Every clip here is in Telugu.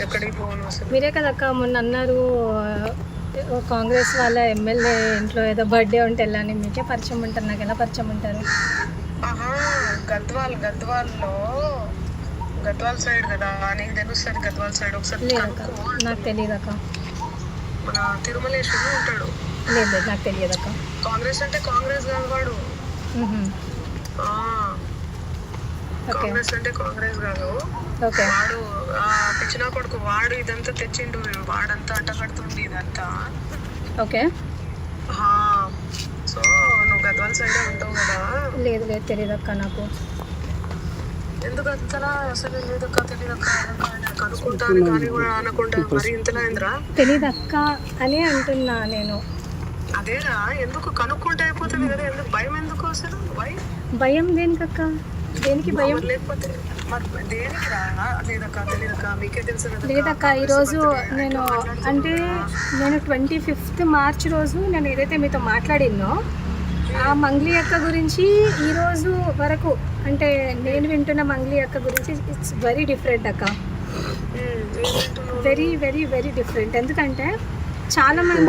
ఎక్కడికి పోను అసలు. మీరే కదక్క మొన్న అన్నారు కాంగ్రెస్ వాళ్ళ ఎమ్మెల్యే ఇంట్లో ఏదో బర్త్డే ఉంటే వెళ్ళాని. మీకే పరిచయం ఉంటారు, నాకు ఎలా పరిచయం ఉంటారు? గద్వాల్ సైడ్ కదా, నీకు తెలుస్తుంది గద్వాల్ సైడ్. ఒకసారి లేదక్క, నాకు తెలియదక్క. మన తిరుమలేశ్వరుడు ఉంటాడు. లేదు, నాకు తెలియదక్క. కాంగ్రెస్ అంటే కాంగ్రెస్ కాదు వాడు. కాంగ్రెస్ అంటే కాంగ్రెస్ కాదు వాడు. పిచ్చినా కొడుకు వాడు. ఇదంతా తెచ్చిండు వాడంతా, అట్టగడుతుంది ఇదంతా. ఓకే. సో నువ్వు గద్వాల సైడే ఉంటావు కదా? లేదు లేదు, తెలియదక్క నాకు. ఎందుకు అంతలా అసలు? లేదక్క, తెలియదక్క కనుక్కుంటాను కానీ కూడా అనకుండా మరి ఇంతలా ఏంద్రా? తెలియదక్క అని అంటున్నా నేను. అదేరా, ఎందుకు కనుక్కుంటే అయిపోతుంది కదా, ఎందుకు భయం? ఎందుకు అసలు భయం? దేనికక్క? దేనికి భయం? లేకపోతే దేనికి రా? లేదక్క, తెలియదక్క, మీకే తెలుసు కదా. లేదక్క, ఈరోజు నేను 25th మార్చ్ రోజు నేను ఏదైతే మీతో మాట్లాడినో ఆ మంగ్లీ అక్క గురించి ఈరోజు వరకు అంటే నేను వింటున్న మంగ్లీ అక్క గురించి ఇట్స్ వెరీ డిఫరెంట్ అక్క. Very very very different. ఎందుకంటే చాలా మంది.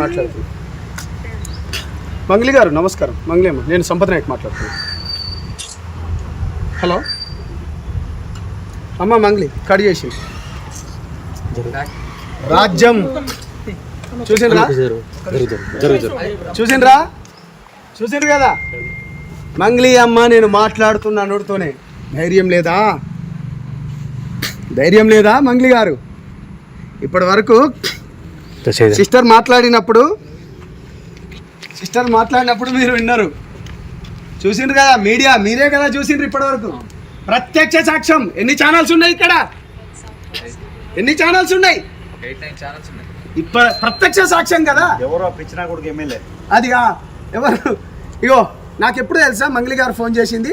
మంగ్లీ గారు నమస్కారం. మంగ్లీ అమ్మ, నేను సంపత్ నాయక్ మాట్లాడుతున్నాను. హలో అమ్మ, మంగ్లీ కట్ చేసి రాజ్యం చూసిండ్రు కదా మంగ్లీ అమ్మ. నేను మాట్లాడుతున్న నోటితోనే ధైర్యం లేదా మంగ్లీ గారు? ఇప్పటి వరకు సిస్టర్ మాట్లాడినప్పుడు మీరు విన్నారు, చూసిండ్రు కదా. మీడియా మీరే కదా చూసిండ్రు ఇప్పటి వరకు. ప్రత్యక్ష సాక్ష్యం. ఎన్ని ఛానల్స్ ఉన్నాయి ఇక్కడ? ఎన్ని ఛానల్స్ ఉన్నాయి? ప్రత్యక్ష సాక్ష్యం కదా. ఎవరో పిచ్చినా కొడుకు ఎమ్మెల్యే అది ఎవరు? ఇగో నాకు ఎప్పుడు తెలుసా మంగ్లీ గారు ఫోన్ చేసింది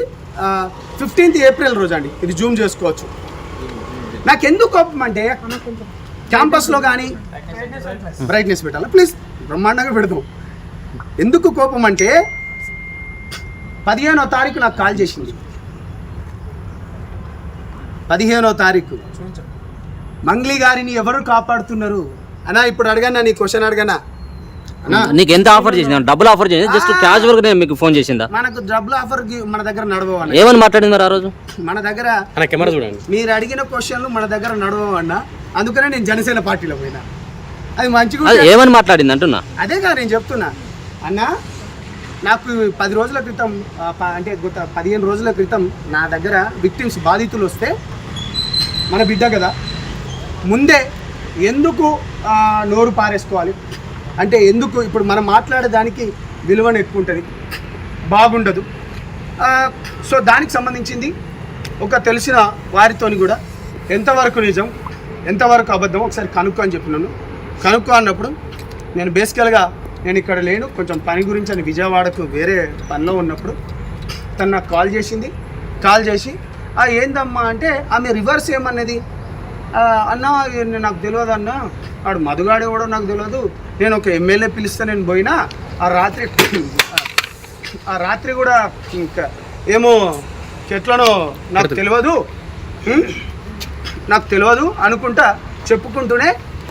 15th ఏప్రిల్ రోజు అండి. ఇది జూమ్ చేసుకోవచ్చు. నాకెందుకు కోపం అంటే క్యాంపస్లో కానీ బ్రైట్నెస్ పెట్టాలా ప్లీజ్, బ్రహ్మాండంగా పెడతాం. ఎందుకు కోపం అంటే 15వ తారీఖు నాకు కాల్ చేసింది. 15వ తారీఖు మంగ్లీ గారిని ఎవరు కాపాడుతున్నారు అన్నా? ఇప్పుడు అడగన్నా, నీ క్వశ్చన్ అడగనా? నీకు ఎంత ఆఫర్ చేసింది? డబ్బులు ఆఫర్ చేసింది? జస్ట్ క్యాజువల్ గా మీకు ఫోన్ చేసిందా? మనకు డబ్బులు ఆఫర్ మన దగ్గర నడవన్నా. ఏమని మాట్లాడింది ఆ రోజు? మన దగ్గర మీరు అడిగిన క్వశ్చన్లు మన దగ్గర నడవన్నా. అందుకనే నేను జనసేన పార్టీలో పోయినా. అది మంచిగా ఏమని మాట్లాడింది అంటున్నా. అదే కదా నేను చెప్తున్నా అన్నా. నాకు 10 రోజుల క్రితం అంటే 15 రోజుల క్రితం నా దగ్గర విక్టిమ్స్ బాధితులు వస్తే, మన బిడ్డ కదా, ముందే ఎందుకు నోరు పారేసుకోవాలి అంటే, ఎందుకు ఇప్పుడు మనం మాట్లాడేదానికి విలువను ఎక్కువ ఉంటుంది, బాగుండదు. సో దానికి సంబంధించింది ఒక తెలిసిన వారితోని కూడా ఎంతవరకు నిజం ఎంతవరకు అబద్ధం ఒకసారి కనుక్కో అని చెప్పినాను. కనుక్కో అన్నప్పుడు నేను బేసికల్గా నేను ఇక్కడ లేను, కొంచెం పని గురించి అని విజయవాడకు వేరే పనిలో ఉన్నప్పుడు తను నాకు కాల్ చేసింది. కాల్ చేసి ఏందమ్మా అంటే ఆమె రివర్స్ ఏమన్నది, అన్న నాకు తెలియదు అన్న, వాడు మధుగాడు కూడా నాకు తెలియదు, నేను ఒక ఎమ్మెల్యే పిలిస్తే నేను పోయినా ఆ రాత్రి కూడా ఇంకా ఏమో ఎట్లనో నాకు తెలియదు అనుకుంటా చెప్పుకుంటూనే